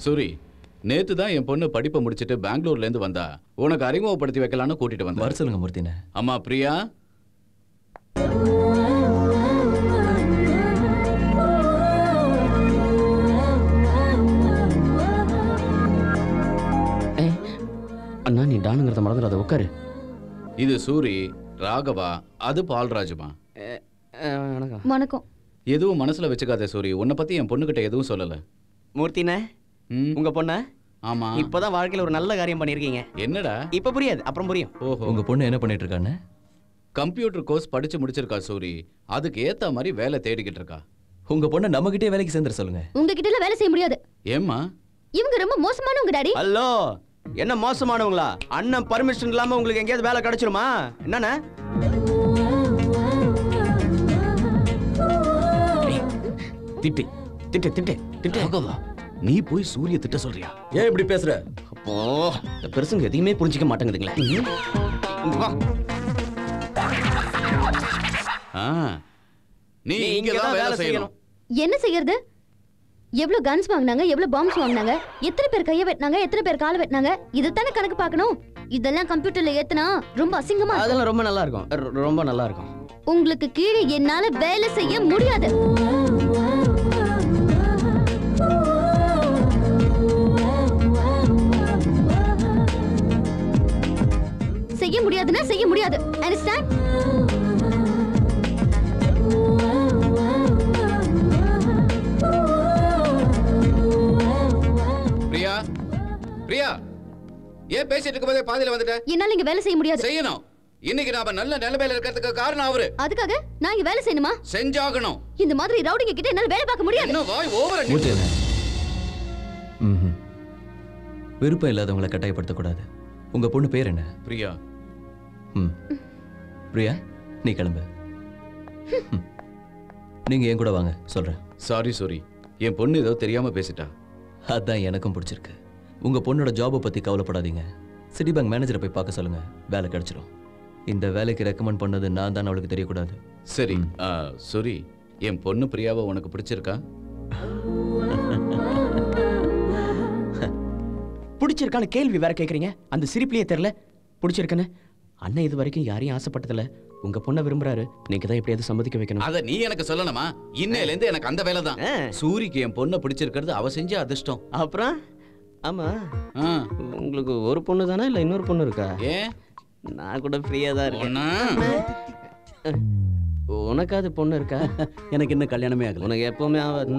சூரி, நேத்து தான் என் பொண்ணு படிப்பை முடிச்சிட்டு பெங்களூர்ல இருந்து வந்தா. உனக்கு அறிமுகப்படுத்தி வைக்கலான்னு கூட்டிட்டு வந்தேன். வர சொல்லுங்க மூர்த்தினே. அம்மா பிரியா. அண்ணா நீ டானுங்கிறத மறந்துடாத, உட்காரு. இது சூரி, ராகவா, அது பால்ராஜுமா. வணக்கம். எதுவும் மனசுல வச்சுக்காத சூரி. உன்னை பத்தி என் பொண்ணுகிட்ட எதுவும் சொல்லல. மூர்த்தினே, உங்க பொண்ண ஆமா இப்பதான் வாழ்க்கையில ஒரு நல்ல காரியம் பண்ணிருக்கீங்க. என்னடா? இப்ப புரியாது, அப்புறம் புரியும். ஓஹோ. உங்க பொண்ணு என்ன பண்ணிட்டு இருக்கான்னு? கம்ப்யூட்டர் கோர்ஸ் படிச்சு முடிச்சிருக்கா சூரி. அதுக்கு ஏத்த மாதிரி வேலை தேடிக்கிட்டு இருக்கா. உங்க பொண்ணு நம்ம கிட்டே வேலைக்கு சேர்ந்துட சொல்லுங்க. உங்ககிட்ட எல்லாம் வேலை செய்ய முடியாது. ஏம்மா? இவங்க ரொம்ப மோசமானவங்க டாடி. ஹலோ, என்ன மோசமானவங்களா? அண்ணன் பர்மிஷன் இல்லாம உங்களுக்கு எங்கேயாவது வேலை கிடைச்சிருமா? என்னண்ணே? திட்டு திட்டு திட்டு திட்டு. ராகவா, நீ போய் சூரிய திட்ட சொல்றியா? ஏன் இப்படி பேசுற? அப்போ இந்த பெருசுங்க எதையுமே புரிஞ்சிக்க மாட்டேங்குதுங்களே. நீ இங்கதான் வேலை செய்யணும். என்ன செய்யறது? எவ்வளவு கன்ஸ் வாங்குனாங்க, எவ்வளவு பாம்ஸ் வாங்குனாங்க, எத்தனை பேர் கைய வெட்டினாங்க, எத்தனை பேர் கால வெட்டினாங்க, இதுதானே கணக்கு பார்க்கணும். இதெல்லாம் கம்ப்யூட்டர்ல ஏத்துனா ரொம்ப அசிங்கமா. அதெல்லாம் ரொம்ப நல்லா இருக்கும், ரொம்ப நல்லா இருக்கும். உங்களுக்கு கீழே என்னால வேலை செய்ய முடியாது. செய்ய முடியாதுன்னா செய்ய முடியாது. அண்டர்ஸ்டாண்ட்? பிரியா, பிரியா, ஏன் பேசிட்டு இருக்கும்போதே பாதியில வந்துட்ட? என்னால இங்க வேலை செய்ய முடியாது. செய்யணும். இன்னைக்கு நாம நல்ல நிலைமையில இருக்கிறதுக்கு காரணம் அவரு. அதுக்காக நான் இங்க வேலை செய்யணுமா? செஞ்சாகணும். இந்த மாதிரி ரவுடிங்க கிட்ட என்னால வேலை பார்க்க முடியாது. என்ன வாய் ஓவரா? விருப்பம் இல்லாதவங்களை கட்டாயப்படுத்தக்கூடாது. உங்க பொண்ணு பேர் என்ன? பிரியா. பிரியா, நீ கிளம்பு. நீங்க என் கூட வாங்க, சொல்றேன். சாரி சூரி, என் பொண்ணு ஏதோ தெரியாம பேசிட்டா. அதான் எனக்கும் பிடிச்சிருக்கு. உங்க பொண்ணோட ஜாபை பத்தி கவலைப்படாதீங்க. சிட்டி பேங்க் மேனேஜரை போய் பார்க்க சொல்லுங்க, வேலை கிடைச்சிடும். இந்த வேலைக்கு ரெக்கமெண்ட் பண்ணது நான் தான், அவளுக்கு தெரியக்கூடாது. சரி. சூரி, என் பொண்ணு பிரியாவை உனக்கு பிடிச்சிருக்கா? பிடிச்சிருக்கான்னு கேள்வி வேற கேக்குறீங்க. அந்த சிரிப்பிலேயே தெரியல பிடிச்சிருக்குன்னு. அண்ணன் இது வரைக்கும் யாரையும் ஆசைப்பட்டதில்ல. உங்க பொண்ணை விரும்புறாரு, நீங்க தான் எப்படியாவது சம்மதிக்க வைக்கணும். அத நீ எனக்கு சொல்லணுமா? இன்னையில இருந்து எனக்கு அந்த வேலை தான். சூரிக்கு என் பொண்ணை பிடிச்சிருக்கிறது அவ செஞ்ச அதிர்ஷ்டம். அப்புறம் ஆமா, உங்களுக்கு ஒரு பொண்ணு தானே, இல்ல இன்னொரு பொண்ணு இருக்கா? ஏன்? நான் கூட ஃப்ரீயா தான் இருக்கேன். உனக்காவது பொண்ணு இருக்கா? எனக்கு இன்னும் கல்யாணமே ஆகல. உனக்கு எப்பவுமே ஆகாது.